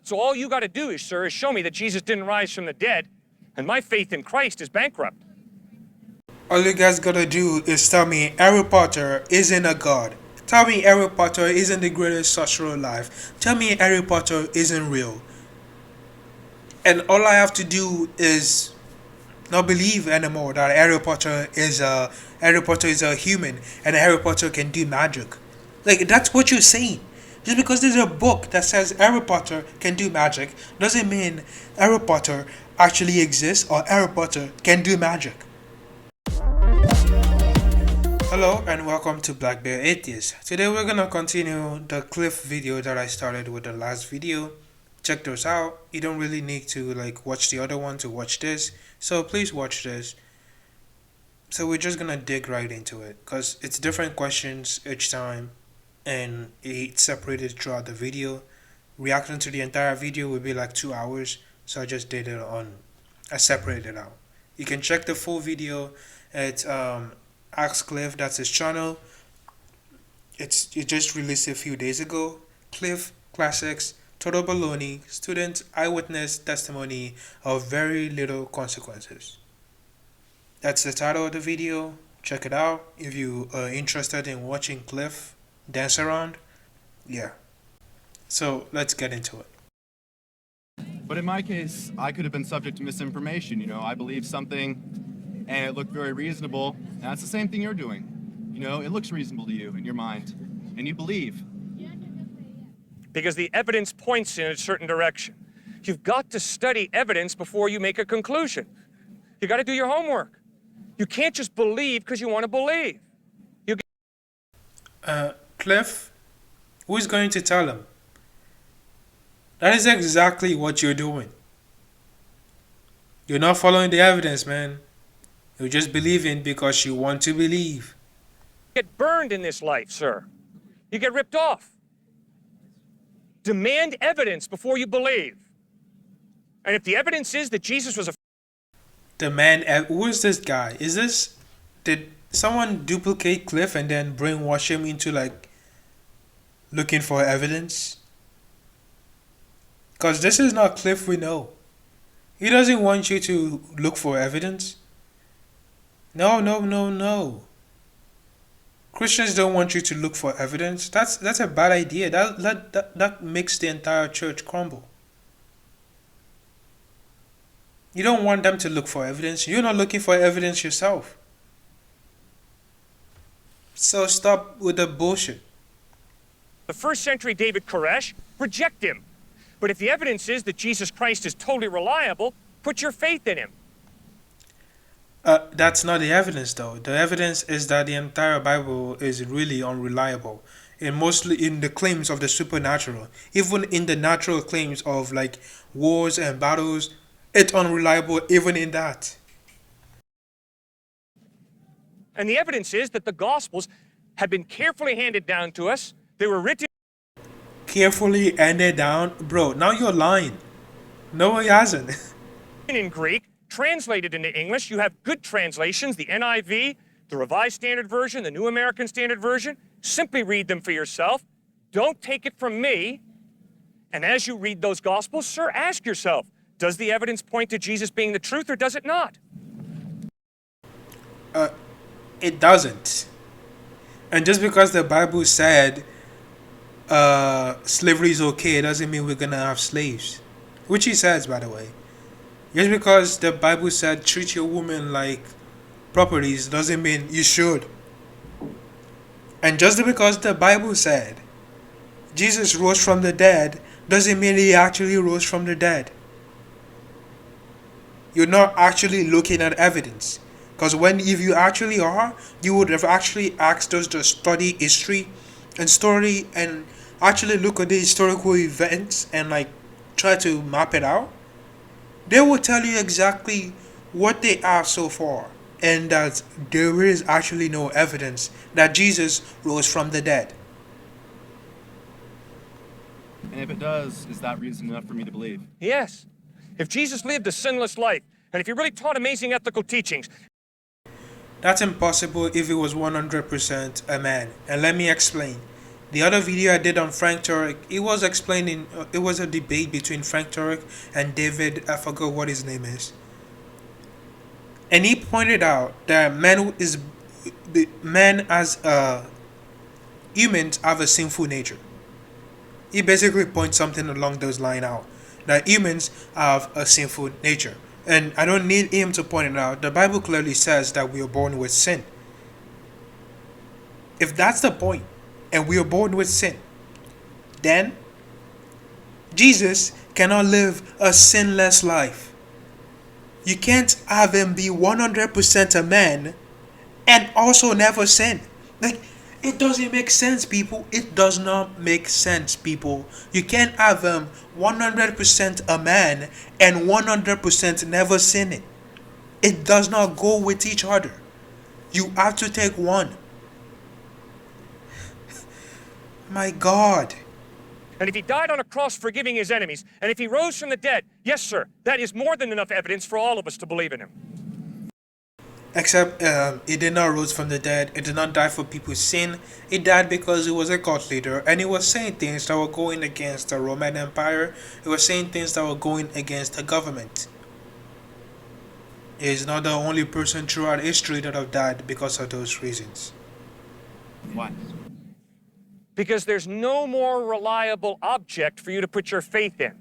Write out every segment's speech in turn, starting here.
So all you got to do is, sir, is show me that Jesus didn't rise from the dead, and my faith in Christ is bankrupt. All you guys gotta do is tell me Harry Potter isn't a god. Tell me Harry Potter isn't the greatest sorcerer alive. Tell me Harry Potter isn't real. And all I have to do is not believe anymore that Harry Potter is a human and Harry Potter can do magic. Like, that's what you're saying. Just because there's a book that says Harry Potter can do magic doesn't mean Harry Potter actually exists or Harry Potter can do magic. Hello and welcome to Black Bear Atheist. Today we're gonna continue the Cliff video that I started with the last video. Check those out. You don't really need to watch the other one to watch this, so please watch this. So we're just gonna dig right into it because it's different questions each time and it's separated throughout the video. Reacting to the entire video will be like 2 hours, so I just did it I separated it out. You can check the full video at ASKCliff, that's his channel. It just released a few days ago. Cliff Classics, Total Baloney, Student Eyewitness Testimony of Very Little Consequences. That's the title of the video. Check it out if you are interested in watching Cliff dance around. Yeah. So let's get into it. But in my case, I could have been subject to misinformation. I believed something and it looked very reasonable. And that's the same thing you're doing. It looks reasonable to you in your mind and you believe. Because the evidence points in a certain direction. You've got to study evidence before you make a conclusion. You got to do your homework. You can't just believe because you want to believe. Cliff, who is going to tell him? That is exactly what you're doing. You're not following the evidence, man. You're just believing because you want to believe. You get burned in this life, sir. You get ripped off. Demand evidence before you believe. And if the evidence is that Jesus was a... Who is this guy? Did someone duplicate Cliff and then brainwash him into looking for evidence? Because this is not Cliff we know. He doesn't want you to look for evidence. No. Christians don't want you to look for evidence. That's a bad idea. That makes the entire church crumble. You don't want them to look for evidence. You're not looking for evidence yourself. So stop with the bullshit. The first century David Koresh, reject him. But if the evidence is that Jesus Christ is totally reliable, put your faith in him. That's not the evidence, though. The evidence is that the entire Bible is really unreliable, and mostly in the claims of the supernatural. Even in the natural claims of wars and battles, it's unreliable even in that. And the evidence is that the Gospels have been carefully handed down to us. They were written... Carefully handed down? Bro, now you're lying. No, he hasn't. in Greek, translated into English. You have good translations, the NIV, the Revised Standard Version, the New American Standard Version. Simply read them for yourself. Don't take it from me. And as you read those Gospels, sir, ask yourself, does the evidence point to Jesus being the truth or does it not? It doesn't. And just because the Bible said slavery is okay, it doesn't mean we're gonna have slaves. Which he says, by the way. Just because the Bible said treat your woman like properties doesn't mean you should. And just because the Bible said Jesus rose from the dead doesn't mean he actually rose from the dead. You're not actually looking at evidence. Because if you actually are, you would have actually asked us to study history and actually look at the historical events and try to map it out. They will tell you exactly what they are so far, and that there is actually no evidence that Jesus rose from the dead. And if it does, is that reason enough for me to believe? Yes. If Jesus lived a sinless life, and if he really taught amazing ethical teachings... That's impossible if he was 100% a man. And let me explain. The other video I did on Frank Turek, it was explaining, it was a debate between Frank Turek and David, I forgot what his name is. And he pointed out that humans have a sinful nature. He basically points something along those lines out, that humans have a sinful nature. And I don't need him to point it out. The Bible clearly says that we are born with sin. If that's the point, and we are born with sin, then Jesus cannot live a sinless life. You can't have him be 100% a man and also never sin. Like, it doesn't make sense, people. It does not make sense, people. You can't have him 100% a man and 100% never sinning. It does not go with each other. You have to take one. My God. And if he died on a cross forgiving his enemies, and if he rose from the dead, yes, sir, that is more than enough evidence for all of us to believe in him. Except he did not rise from the dead. He did not die for people's sin. He died because he was a cult leader, and he was saying things that were going against the Roman Empire. He was saying things that were going against the government. He is not the only person throughout history that have died because of those reasons. Why? Because there's no more reliable object for you to put your faith in.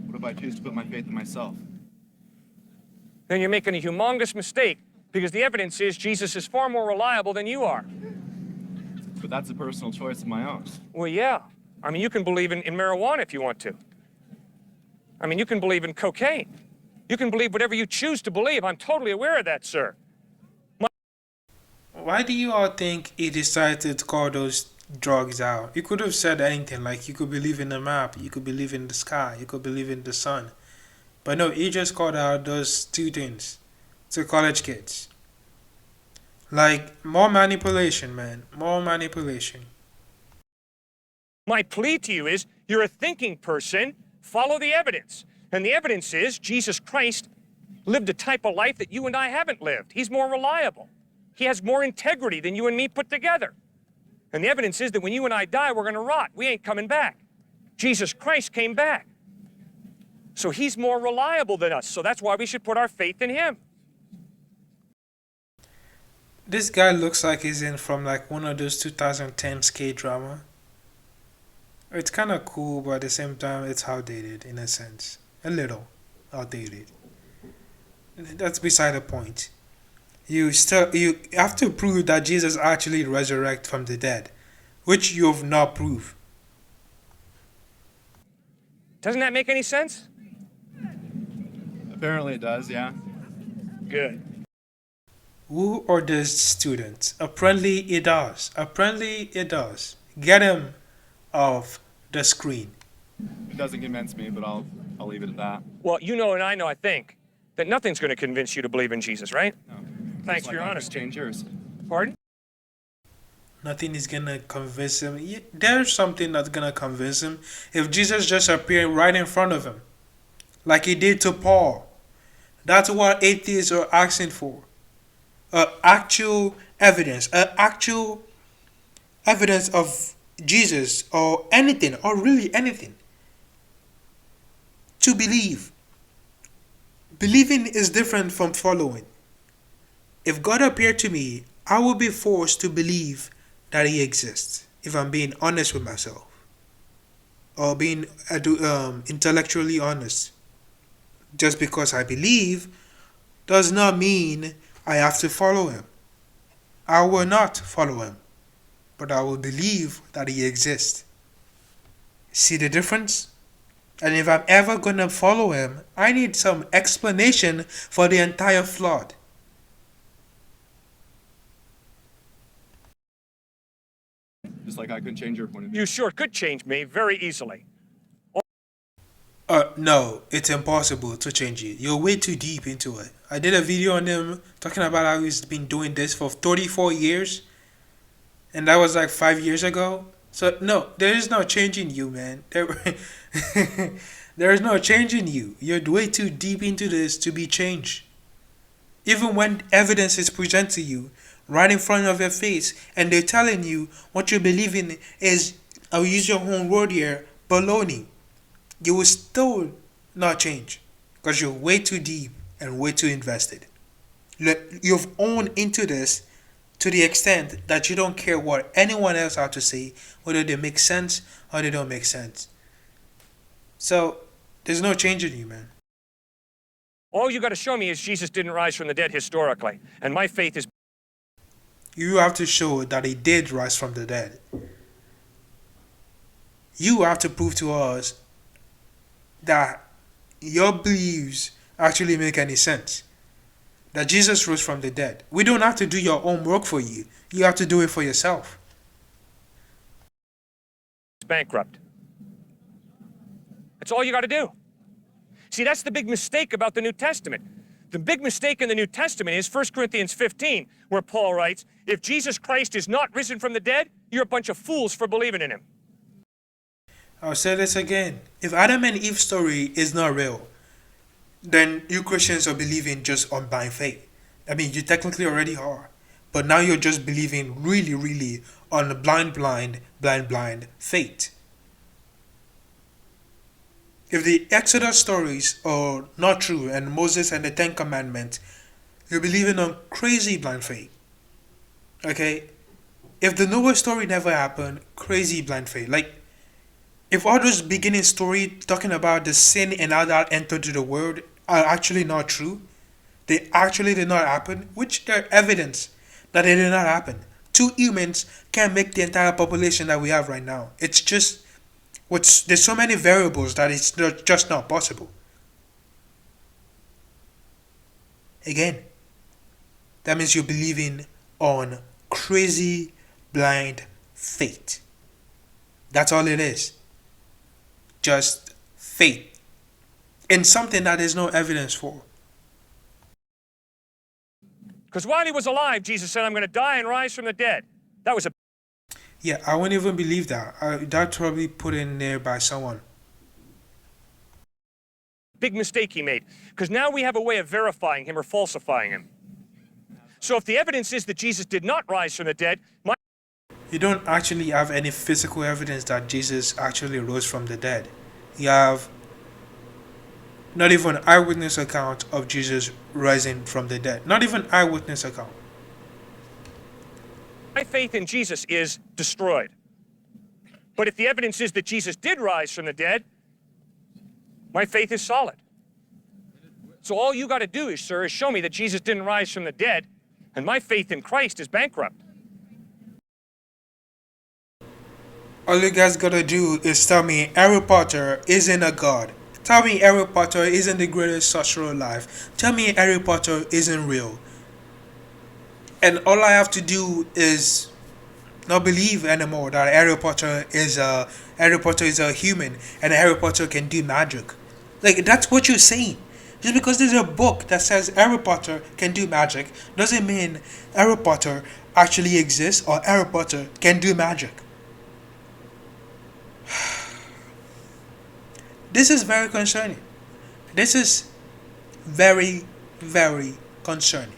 What if I choose to put my faith in myself? Then you're making a humongous mistake, because the evidence is Jesus is far more reliable than you are. But that's a personal choice of my own. Well, yeah. I mean, you can believe in marijuana if you want to. I mean, you can believe in cocaine. You can believe whatever you choose to believe. I'm totally aware of that, sir. Why do you all think he decided to call those drugs out? You could have said anything, like you could believe in the map, you could believe in the sky, you could believe in the sun. But no, he just called out those two things to college kids. Like, more manipulation, man. More manipulation. My plea to you is, you're a thinking person, follow the evidence. And the evidence is Jesus Christ lived a type of life that you and I haven't lived. He's more reliable. He has more integrity than you and me put together. And the evidence is that when you and I die, we're going to rot. We ain't coming back. Jesus Christ came back. So he's more reliable than us. So that's why we should put our faith in him. This guy looks like he's in from like one of those 2010 skate drama. It's kind of cool, but at the same time, it's outdated in a sense. A little outdated. That's beside the point. You have to prove that Jesus actually resurrected from the dead, which you have not proved. Doesn't that make any sense? Apparently it does, yeah. Good. Who are these students? Apparently it does. Apparently it does. Get him off the screen. It doesn't convince me, but I'll leave it at that. Well, you know and I know, I think, that nothing's going to convince you to believe in Jesus, right? No. Thanks Just for your like I honesty. could change yours. Pardon? Nothing is gonna convince him. There's something that's gonna convince him if Jesus just appeared right in front of him, like he did to Paul. That's what atheists are asking for. Actual evidence. Actual evidence of Jesus or anything, or really anything. To believe. Believing is different from following. If God appeared to me, I will be forced to believe that he exists, if I'm being honest with myself. Or being intellectually honest. Just because I believe does not mean I have to follow him. I will not follow him, but I will believe that he exists. See the difference? And if I'm ever going to follow him, I need some explanation for the entire flood. Just like I couldn't change your point of view. You sure could change me very easily. No, it's impossible to change it. You're way too deep into it. I did a video on him talking about how he's been doing this for 34 years. And that was like 5 years ago. So, no, there is no changing you, man. There is no changing you. You're way too deep into this to be changed. Even when evidence is presented to you, right in front of your face, and they're telling you what you believe in is, I'll use your own word here, baloney, you will still not change because you're way too deep and way too invested. You've owned into this to the extent that you don't care what anyone else has to say, whether they make sense or they don't make sense. So there's no change in you, man. All you got to show me is Jesus didn't rise from the dead historically, and my faith is. You have to show that he did rise from the dead. You have to prove to us that your beliefs actually make any sense. That Jesus rose from the dead. We don't have to do your own work for you. You have to do it for yourself. Bankrupt. That's all you got to do. See, that's the big mistake about the New Testament. The big mistake in the New Testament is 1 Corinthians 15, where Paul writes, if Jesus Christ is not risen from the dead, you're a bunch of fools for believing in him. I'll say this again. If Adam and Eve's story is not real, then you Christians are believing just on blind faith. I mean, you technically already are. But now you're just believing really on blind faith. If the Exodus stories are not true and Moses and the Ten Commandments, you're believing on crazy blind faith. Okay? If the Noah story never happened, crazy blind faith. Like, if all those beginning story talking about the sin and how that entered the world are actually not true, they actually did not happen, which there are evidence that they did not happen. 2 humans can't make the entire population that we have right now. It's just, there's so many variables that it's just not possible. Again, that means you're believing on crazy blind faith. That's all it is. Just faith in something that there's no evidence for. Because while he was alive, Jesus said, I'm going to die and rise from the dead. That was a Yeah, I wouldn't even believe that. That's probably put in there by someone. big mistake he made. Because now we have a way of verifying him or falsifying him. So if the evidence is that Jesus did not rise from the dead, You don't actually have any physical evidence that Jesus actually rose from the dead. You have not even an eyewitness account of Jesus rising from the dead. Not even eyewitness account. my faith in Jesus is destroyed. But if the evidence is that Jesus did rise from the dead, my faith is solid. So all you got to do is, sir, is show me that Jesus didn't rise from the dead, and my faith in Christ is bankrupt. All you guys gotta do is tell me Harry Potter isn't a god. Tell me Harry Potter isn't the greatest sorcerer alive. Tell me Harry Potter isn't real. And all I have to do is not believe anymore that Harry Potter is a human and Harry Potter can do magic. Like, that's what you're saying. Just because there's a book that says Harry Potter can do magic doesn't mean Harry Potter actually exists or Harry Potter can do magic. This is very concerning. This is very, very concerning.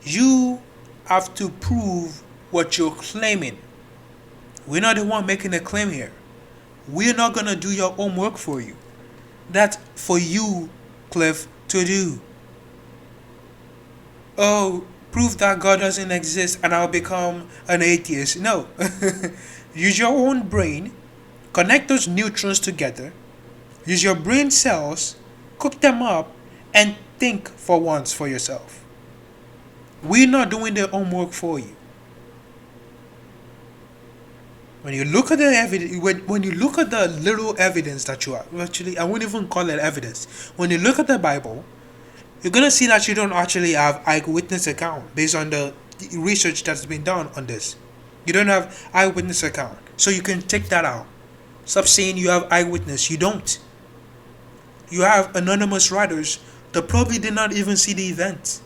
You have to prove what you're claiming. We're not the one making a claim here. We're not going to do your homework for you. That's for you, Cliff, to do. Oh, prove that God doesn't exist and I'll become an atheist. No. Use your own brain. Connect those neutrons together. Use your brain cells. Cook them up. And think for once for yourself. We're not doing the homework for you. When you look at the evidence, when you look at the little evidence that you have, actually, I wouldn't even call it evidence. When you look at the Bible, you're gonna see that you don't actually have eyewitness account based on the research that's been done on this. You don't have eyewitness account, so you can take that out. Stop saying you have eyewitness. You don't. You have anonymous writers that probably did not even see the event.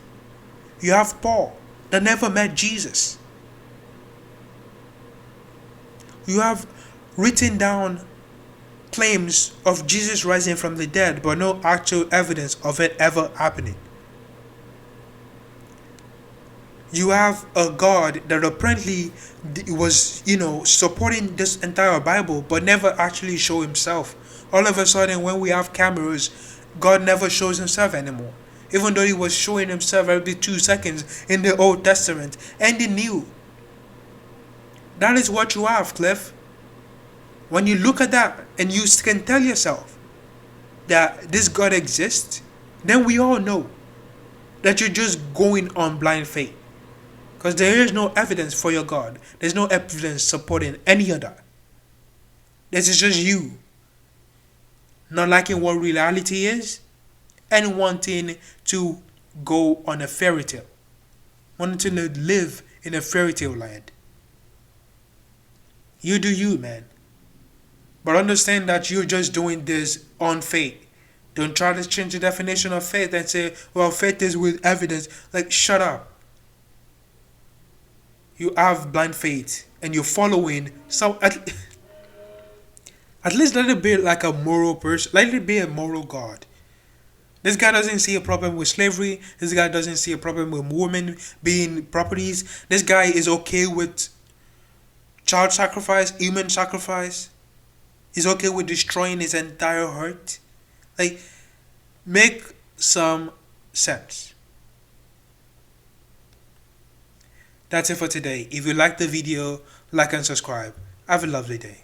You have Paul that never met Jesus. You have written down claims of Jesus rising from the dead, but no actual evidence of it ever happening. You have a God that apparently was, supporting this entire Bible, but never actually show himself. All of a sudden, when we have cameras, God never shows himself anymore. Even though he was showing himself every 2 seconds in the Old Testament and the New. That is what you have, Cliff. When you look at that and you can tell yourself that this God exists, then we all know that you're just going on blind faith. Because there is no evidence for your God. There's no evidence supporting any other. This is just you not liking what reality is and wanting to go on a fairy tale. Wanting to live in a fairy tale land. You do you, man. But understand that you're just doing this on faith. Don't try to change the definition of faith and say, well, faith is with evidence. Like, shut up. You have blind faith and you're following some at least let it be like a moral person. Let it be a moral God. This guy doesn't see a problem with slavery. This guy doesn't see a problem with women being properties. This guy is okay with child sacrifice, human sacrifice. He's okay with destroying his entire heart. Like, make some sense. That's it for today. If you liked the video, like and subscribe. Have a lovely day.